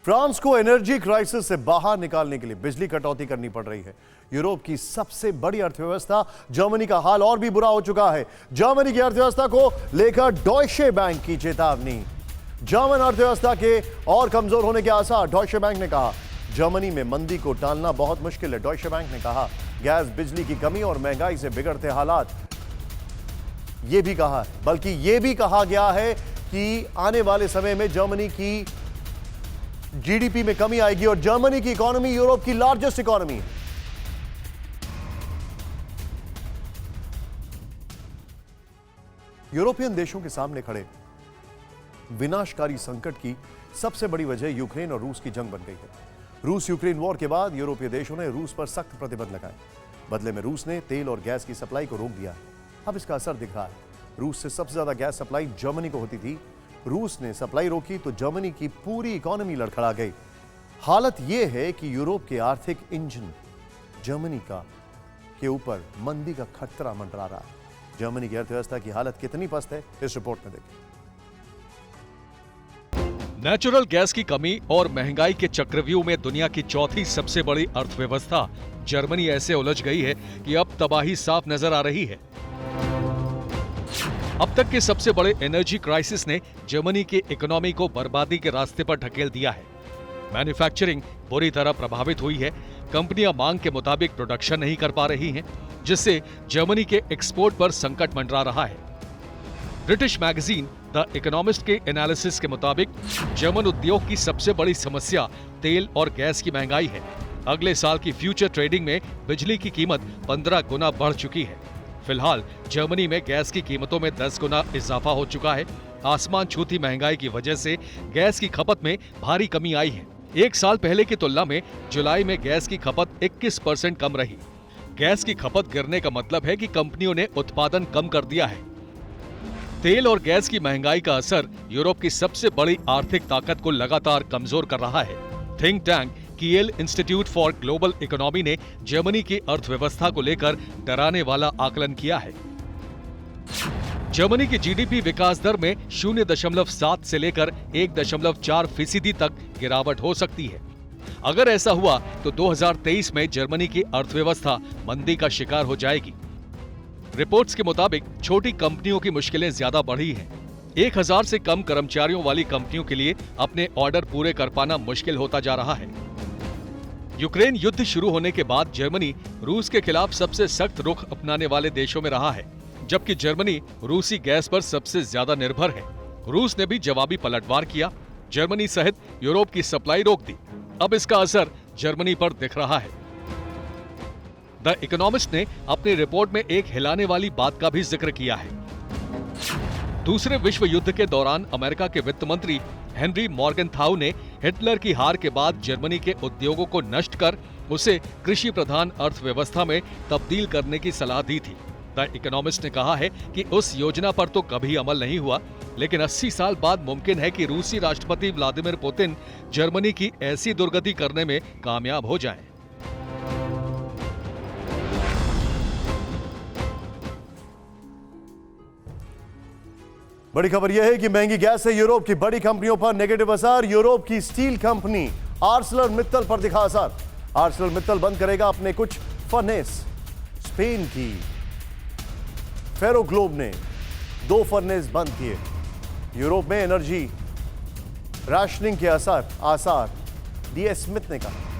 France को energy crisis से बाहर निकालने के लिए बिजली कटौती करनी पड़ रही है। यूरोप की सबसे बड़ी अर्थव्यवस्था जर्मनी का हाल और भी बुरा हो चुका है। जर्मनी की अर्थव्यवस्था को लेकर डॉयशे बैंक की चेतावनी। जर्मन अर्थव्यवस्था के और कमजोर होने के आसार। डॉयशे बैंक ने कहा जर्मनी में मंदी को टालना बहुत मुश्किल है। डॉयशे बैंक ने कहा गैस बिजली की कमी और महंगाई से बिगड़ते हालात। यह भी कहा है, बल्कि यह भी कहा गया है कि आने वाले समय में जर्मनी की जीडीपी में कमी आएगी और जर्मनी की इकोनॉमी यूरोप की लार्जेस्ट इकोनॉमी है। यूरोपियन देशों के सामने खड़े विनाशकारी संकट की सबसे बड़ी वजह यूक्रेन और रूस की जंग बन गई है। रूस यूक्रेन वॉर के बाद यूरोपीय देशों ने रूस पर सख्त प्रतिबंध लगाए। बदले में रूस ने तेल और गैस की सप्लाई को रोक दिया। अब इसका असर दिख रहा है। रूस से सबसे ज्यादा गैस सप्लाई जर्मनी को होती थी। रूस ने सप्लाई रोकी तो जर्मनी की पूरी इकोनॉमी लड़खड़ा गई। हालत यह है कि यूरोप के आर्थिक इंजन जर्मनी के ऊपर मंदी का खतरा मंडरा रहा है। जर्मनी की अर्थव्यवस्था की हालत कितनी पस्त है, इस रिपोर्ट में देखिए। नेचुरल गैस की कमी और महंगाई के चक्रव्यूह में दुनिया की चौथी सबसे बड़ी अर्थव्यवस्था जर्मनी ऐसे उलझ गई है कि अब तबाही साफ नजर आ रही है। अब तक के सबसे बड़े एनर्जी क्राइसिस ने जर्मनी की इकोनॉमी को बर्बादी के रास्ते पर ढकेल दिया है। मैन्युफैक्चरिंग बुरी तरह प्रभावित हुई है। कंपनियां मांग के मुताबिक प्रोडक्शन नहीं कर पा रही हैं, जिससे जर्मनी के एक्सपोर्ट पर संकट मंडरा रहा है। ब्रिटिश मैगजीन द इकोनॉमिस्ट के एनालिसिस के मुताबिक जर्मन उद्योग की सबसे बड़ी समस्या तेल और गैस की महंगाई है। अगले साल की फ्यूचर ट्रेडिंग में बिजली की कीमत 15 गुना बढ़ चुकी है। फिलहाल जर्मनी में गैस की कीमतों में 10 गुना इजाफा हो चुका है। आसमान छूती महंगाई की वजह से गैस की खपत में भारी कमी आई है। एक साल पहले की तुलना में जुलाई में गैस की खपत 21% कम रही। गैस की खपत गिरने का मतलब है कि कंपनियों ने उत्पादन कम कर दिया है। तेल और गैस की महंगाई का असर यूरोप की सबसे बड़ी आर्थिक ताकत को लगातार कमजोर कर रहा है। Think tank Kiel institute for global economy ने जर्मनी की अर्थव्यवस्था को लेकर डराने वाला आकलन किया है। जर्मनी की जीडीपी विकास दर में 0.7 से लेकर 1.4% तक गिरावट हो सकती है। अगर ऐसा हुआ तो 2023 में जर्मनी की अर्थव्यवस्था मंदी का शिकार हो जाएगी। रिपोर्ट्स के मुताबिक छोटी कंपनियों की मुश्किलें ज्यादा बढ़ी हैं। 1000 से कम कर्मचारियों वाली कंपनियों के लिए अपने ऑर्डर पूरे कर पाना मुश्किल होता जा रहा है। यूक्रेन युद्ध शुरू होने के बाद जर्मनी रूस के खिलाफ सबसे सख्त रुख अपनाने वाले देशों में रहा है, जबकि जर्मनी रूसी गैस पर सबसे ज्यादा निर्भर है। रूस ने भी जवाबी पलटवार किया। जर्मनी सहित यूरोप की सप्लाई रोक दी। अब इसका असर जर्मनी पर दिख रहा है। द इकोनॉमिस्ट ने अपनी रिपोर्ट में एक हिलाने वाली बात का भी जिक्र किया है। दूसरे विश्व युद्ध के दौरान अमेरिका के वित्त मंत्री हेनरी मॉर्गनथाउ ने हिटलर की हार के बाद जर्मनी के उद्योगों को नष्ट कर उसे कृषि प्रधान अर्थव्यवस्था में तब्दील करने की सलाह दी थी। द इकोनॉमिस्ट ने कहा है कि उस योजना पर तो कभी अमल नहीं हुआ, लेकिन 80 साल बाद मुमकिन है कि रूसी राष्ट्रपति व्लादिमीर पुतिन जर्मनी की ऐसी दुर्गति करने में कामयाब हो जाएं। बड़ी खबर यह है कि महंगी गैस से यूरोप की बड़ी कंपनियों पर नेगेटिव असर। यूरोप की स्टील कंपनी आर्सेलरमित्तल पर दिखा असर। आर्सेलरमित्तल बंद करेगा अपने कुछ फर्नेस। स्पेन की फेरोग्लोब ने 2 फर्नेस बंद किए। यूरोप में एनर्जी राशनिंग के आसार डीएस स्मिथ ने कहा।